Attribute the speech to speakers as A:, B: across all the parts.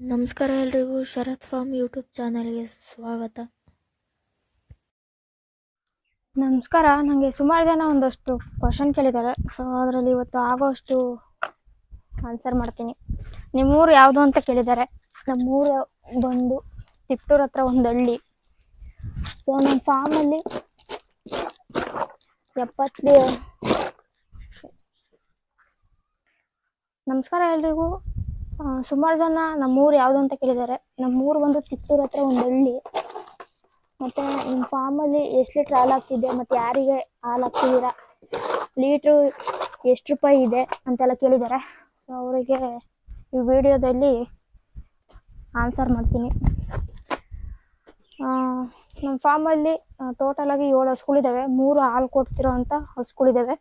A: ನಮಸ್ಕಾರ ಎಲ್ರಿಗೂ ಶರತ್ form YouTube ಚಾನಲ್ಗೆ ಸ್ವಾಗತ.
B: ನಮಸ್ಕಾರ. ನನಗೆ ಸುಮಾರು ಜನ ಒಂದಷ್ಟು ಕ್ವಶನ್ ಕೇಳಿದ್ದಾರೆ. ಸೊ ಅದರಲ್ಲಿ ಇವತ್ತು ಆಗೋಷ್ಟು ಆನ್ಸರ್ ಮಾಡ್ತೀನಿ. ನಿಮ್ಮೂರು ಯಾವುದು ಅಂತ ಕೇಳಿದ್ದಾರೆ. ನಮ್ಮೂರು ಬಂದು ತಿಪ್ಟೂರ್ ಹತ್ರ ಒಂದು ಹಳ್ಳಿ. ಸೊ ನಮ್ಮ ಫಾರ್ಮಲ್ಲಿ 70. ನಮಸ್ಕಾರ ಎಲ್ರಿಗೂ. ಸುಮಾರು ಜನ ನಮ್ಮೂರು ಯಾವುದು ಅಂತ ಕೇಳಿದ್ದಾರೆ. ನಮ್ಮೂರು ಬಂದು ತಿಪ್ಟೂರ್ ಹತ್ರ ಒಂದು ಹಳ್ಳಿ. ಮತ್ತು ನಿಮ್ಮ ಫಾರ್ಮಲ್ಲಿ ಎಷ್ಟು ಲೀಟ್ರ್ ಹಾಲು ಹಾಕ್ತಿದೆ ಮತ್ತು ಯಾರಿಗೆ ಹಾಲು ಹಾಕ್ತಿದ್ದೀರಾ, ಲೀಟ್ರು ಎಷ್ಟು ರೂಪಾಯಿ ಇದೆ ಅಂತೆಲ್ಲ ಕೇಳಿದ್ದಾರೆ. ಸೊ ಅವರಿಗೆ ಈ ವಿಡಿಯೋದಲ್ಲಿ ಆನ್ಸರ್ ಮಾಡ್ತೀನಿ. ನಮ್ಮ ಫಾರ್ಮಲ್ಲಿ ಟೋಟಲಾಗಿ 7 ಹಸುಗಳಿದ್ದಾವೆ. 3 ಹಾಲು ಕೊಡ್ತಿರೋ ಅಂಥ ಹಸುಗಳಿದ್ದಾವೆ.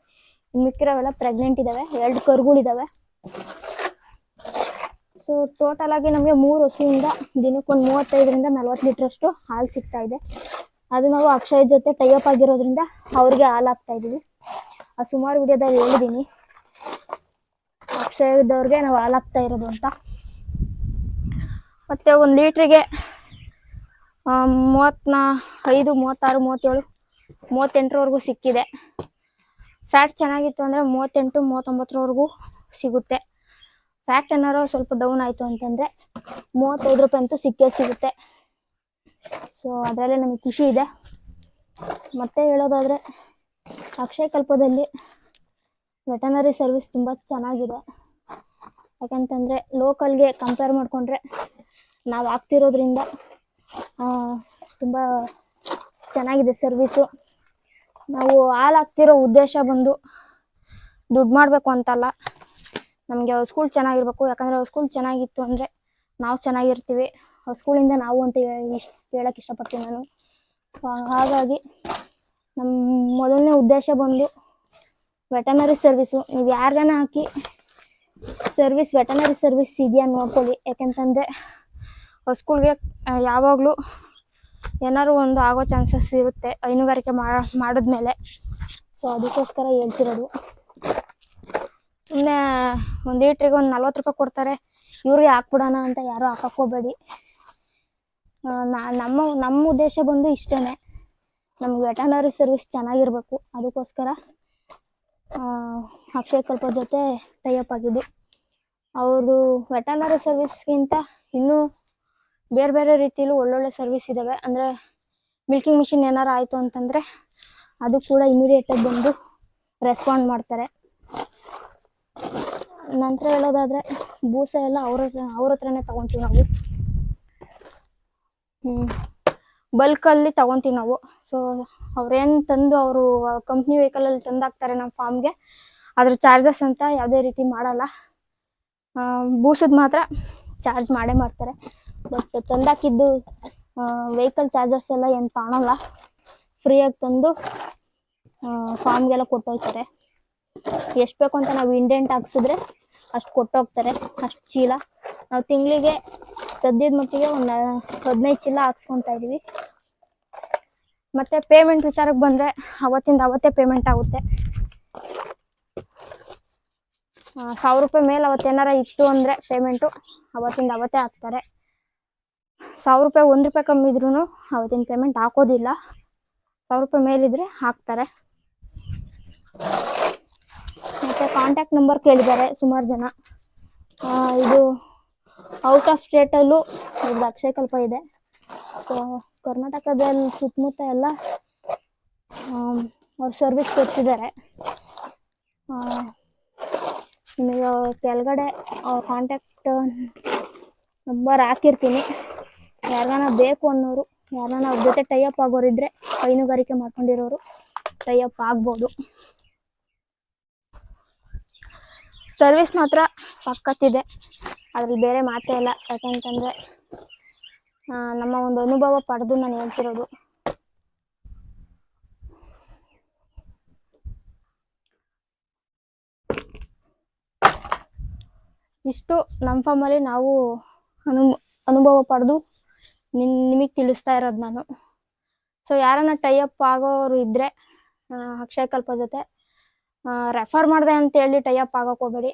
B: ಮಿಕ್ಕಿರೋವೆಲ್ಲ ಪ್ರೆಗ್ನೆಂಟ್ ಇದ್ದಾವೆ. 2 ಕರುಗಳಿದ್ದಾವೆ. ಸೊ ಟೋಟಲಾಗಿ ನಮಗೆ 3 ಹಸುವಿಂದ ದಿನಕ್ಕೊಂದು 35ರಿಂದ 40 ಲೀಟ್ರಷ್ಟು ಹಾಲು ಸಿಗ್ತಾ ಇದೆ. ಅದು ನಾವು ಅಕ್ಷಯ್ ಜೊತೆ ಟೈಅಪ್ ಆಗಿರೋದ್ರಿಂದ ಅವ್ರಿಗೆ ಹಾಲು ಹಾಕ್ತಾ ಇದ್ದೀವಿ. ಸುಮಾರು ವಿಡಿಯೋದಲ್ಲಿ ಹೇಳಿದ್ದೀನಿ ಅಕ್ಷಯದವ್ರಿಗೆ ನಾವು ಹಾಲು ಹಾಕ್ತಾ ಇರೋದು ಅಂತ. ಮತ್ತು 1 ಲೀಟ್ರಿಗೆ 35, 36, 37, 38ರವರೆಗೂ ಸಿಕ್ಕಿದೆ. ಫ್ಯಾಟ್ ಚೆನ್ನಾಗಿತ್ತು ಅಂದರೆ 38, 39ರವರೆಗೂ ಸಿಗುತ್ತೆ. ಫ್ಯಾಟ್ ಏನಾರು ಸ್ವಲ್ಪ ಡೌನ್ ಆಯಿತು ಅಂತಂದರೆ 35 ರೂಪಾಯಿ ಅಂತೂ ಸಿಕ್ಕೇ ಸಿಗುತ್ತೆ. ಸೊ ಅದರಲ್ಲೇ ನಮಗೆ ಖುಷಿ ಇದೆ. ಮತ್ತೆ ಹೇಳೋದಾದರೆ ಅಕ್ಷಯ್ ಕಲ್ಪದಲ್ಲಿ ವೆಟನರಿ ಸರ್ವಿಸ್ ತುಂಬ ಚೆನ್ನಾಗಿದೆ. ಯಾಕಂತಂದರೆ ಲೋಕಲ್ಗೆ ಕಂಪೇರ್ ಮಾಡಿಕೊಂಡ್ರೆ ನಾವು ಆಗ್ತಿರೋದ್ರಿಂದ ತುಂಬ ಚೆನ್ನಾಗಿದೆ ಸರ್ವಿಸು. ನಾವು ಹಾಲು ಹಾಕ್ತಿರೋ ಉದ್ದೇಶ ಬಂದು ದುಡ್ಡು ಮಾಡಬೇಕು ಅಂತಲ್ಲ, ನಮಗೆ ಹಸುಗಳು ಚೆನ್ನಾಗಿರ್ಬೇಕು. ಯಾಕಂದರೆ ಹಸುಗಳು ಚೆನ್ನಾಗಿತ್ತು ಅಂದರೆ ನಾವು ಚೆನ್ನಾಗಿರ್ತೀವಿ. ಹಸುಗಳಿಂದ ನಾವು ಅಂತ ಹೇಳಕ್ಕೆ ಇಷ್ಟಪಡ್ತೀನಿ ನಾನು. ಹಾಗಾಗಿ ನಮ್ಮ ಮೊದಲನೇ ಉದ್ದೇಶ ಬಂದು ವೆಟನರಿ ಸರ್ವಿಸು. ನೀವು ಯಾರಿಗಾನ ಹಾಕಿ ವೆಟನರಿ ಸರ್ವಿಸ್ ಇದೆಯಾ ನೋಡ್ಕೊಳ್ಳಿ. ಯಾಕೆಂತಂದರೆ ಹಸುಗಳಿಗೆ ಯಾವಾಗಲೂ ಏನಾದ್ರು ಒಂದು ಆಗೋ ಚಾನ್ಸಸ್ ಇರುತ್ತೆ ಹೈನುಗಾರಿಕೆ ಮಾಡಿದ್ಮೇಲೆ. ಸೊ ಅದಕ್ಕೋಸ್ಕರ ಹೇಳ್ತಿರೋದು. ಸುಮ್ಮನೆ 1 ಲೀಟ್ರಿಗೆ 40 ರೂಪಾಯಿ ಕೊಡ್ತಾರೆ, ಇವ್ರಿಗೆ ಹಾಕ್ಬಿಡೋಣ ಅಂತ ಯಾರೂ ಹಾಕೋಬೇಡಿ. ನಮ್ಮ ಉದ್ದೇಶ ಬಂದು ಇಷ್ಟೇ, ನಮ್ಗೆ ವೆಟನರಿ ಸರ್ವಿಸ್ ಚೆನ್ನಾಗಿರಬೇಕು. ಅದಕ್ಕೋಸ್ಕರ ಅಕ್ಷಯ್ ಕಲ್ಪ ಜೊತೆ ಟೈಅಪ್ ಆಗಿದ್ದು. ಅವ್ರದ್ದು ವೆಟನರಿ ಸರ್ವಿಸ್ಗಿಂತ ಇನ್ನೂ ಬೇರೆ ಬೇರೆ ರೀತಿಯಲ್ಲೂ ಒಳ್ಳೊಳ್ಳೆ ಸರ್ವಿಸ್ ಇದ್ದಾವೆ. ಅಂದರೆ ಮಿಲ್ಕಿಂಗ್ ಮಿಷಿನ್ ಏನಾರು ಆಯಿತು ಅಂತಂದರೆ ಅದು ಕೂಡ ಇಮಿಡಿಯೇಟಾಗಿ ಬಂದು ರೆಸ್ಪಾಂಡ್ ಮಾಡ್ತಾರೆ. ನಂತರ ಹೇಳೋದಾದರೆ ಬೂಸ ಎಲ್ಲ ಅವ್ರ ಹತ್ರನೇ ತೊಗೊತೀವಿ ನಾವು. ಬಲ್ಕಲ್ಲಿ ತೊಗೊತೀವಿ ನಾವು. ಸೊ ಅವ್ರೇನು ತಂದು ಅವರು ಕಂಪ್ನಿ ವೆಹಿಕಲಲ್ಲಿ ತಂದಾಕ್ತಾರೆ ನಮ್ಮ ಫಾರ್ಮ್ಗೆ, ಅದ್ರ ಚಾರ್ಜಸ್ ಅಂತ ಯಾವುದೇ ರೀತಿ ಮಾಡಲ್ಲ. ಬೂಸದ ಮಾತ್ರ ಚಾರ್ಜ್ ಮಾಡೇ ಮಾಡ್ತಾರೆ. ಬಟ್ ತಂದಾಕಿದ್ದು ವೆಹಿಕಲ್ ಚಾರ್ಜಸ್ ಎಲ್ಲ ಏನು ಕಾಣಲ್ಲ. ಫ್ರೀಯಾಗಿ ತಂದು ಫಾರ್ಮ್ಗೆಲ್ಲ ಕೊಟ್ಟೋಗ್ತಾರೆ. ಎಷ್ಟು ಬೇಕು ಅಂತ ನಾವು ಇಂಡೆಂಟ್ ಹಾಕ್ಸಿದ್ರೆ ಅಷ್ಟು ಕೊಟ್ಟೋಗ್ತಾರೆ, ಅಷ್ಟು ಚೀಲ. ನಾವು ತಿಂಗಳಿಗೆ ಸದ್ಯದ ಮಟ್ಟಿಗೆ ಒಂದು 15 ಚೀಲ ಹಾಕ್ಸ್ಕೊತಾ ಇದ್ದೀವಿ. ಮತ್ತು ಪೇಮೆಂಟ್ ವಿಚಾರಕ್ಕೆ ಬಂದರೆ ಅವತ್ತಿಂದ ಅವತ್ತೇ ಪೇಮೆಂಟ್ ಆಗುತ್ತೆ. 1000 ರೂಪಾಯಿ ಮೇಲೆ ಅವತ್ತೇನಾರ ಇತ್ತು ಅಂದರೆ ಪೇಮೆಂಟು ಅವತ್ತಿಂದ ಅವತ್ತೇ ಹಾಕ್ತಾರೆ. 1000 ರೂಪಾಯಿ 1 ರೂಪಾಯಿ ಕಮ್ಮಿ ಇದ್ರೂ ಅವತ್ತಿನ ಪೇಮೆಂಟ್ ಹಾಕೋದಿಲ್ಲ. 1000 ರೂಪಾಯಿ ಮೇಲಿದ್ರೆ ಹಾಕ್ತಾರೆ. ಮತ್ತು ಕಾಂಟ್ಯಾಕ್ಟ್ ನಂಬರ್ ಕೇಳಿದ್ದಾರೆ ಸುಮಾರು ಜನ. ಇದು ಔಟ್ ಆಫ್ ಸ್ಟೇಟಲ್ಲೂ ಇದು ಅಕ್ಷಯ್ ಕಲ್ಪ ಇದೆ. ಸೊ ಕರ್ನಾಟಕದಲ್ಲಿ ಸುತ್ತಮುತ್ತ ಎಲ್ಲ ಅವ್ರು ಸರ್ವಿಸ್ ಕೊಡ್ತಿದ್ದಾರೆ. ನಿಮಗೆ ಕೆಳಗಡೆ ಕಾಂಟ್ಯಾಕ್ಟ್ ನಂಬರ್ ಹಾಕಿರ್ತೀನಿ. ಯಾರಿಗಾನ ಬೇಕು ಅನ್ನೋರು, ಯಾರನ್ನ ಅವ್ರ ಜೊತೆ ಟೈಅಪ್ ಆಗೋರಿದ್ರೆ, ಹೈನುಗಾರಿಕೆ ಮಾಡ್ಕೊಂಡಿರೋರು ಟೈಅಪ್ ಆಗ್ಬೋದು. ಸರ್ವಿಸ್ ಮಾತ್ರ ಸಖತ್ತಿದೆ, ಅದ್ರಲ್ಲಿ ಬೇರೆ ಮಾತೇ ಇಲ್ಲ. ಯಾಕಂತಂದರೆ ನಮ್ಮ ಒಂದು ಅನುಭವ ಪಡೆದು ನಾನು ಹೇಳ್ತಿರೋದು. ಇಷ್ಟು ನಮ್ಮ ಫಾರ್ಮಲ್ಲಿ ನಾವು ಅನುಭವ ಪಡೆದು ನಿಮಗೆ ತಿಳಿಸ್ತಾ ಇರೋದು ನಾನು. ಸೊ ಯಾರನ್ನ ಟೈಅಪ್ ಆಗೋರು ಇದ್ದರೆ ಅಕ್ಷಯ್ ಕಲ್ಪ ಜೊತೆ ರೆಫರ್ ಮಾಡಿದೆ ಅಂತೇಳಿ ಟೈಅಪ್ ಆಗೋಕೆ ಹೋಗಬೇಡಿ.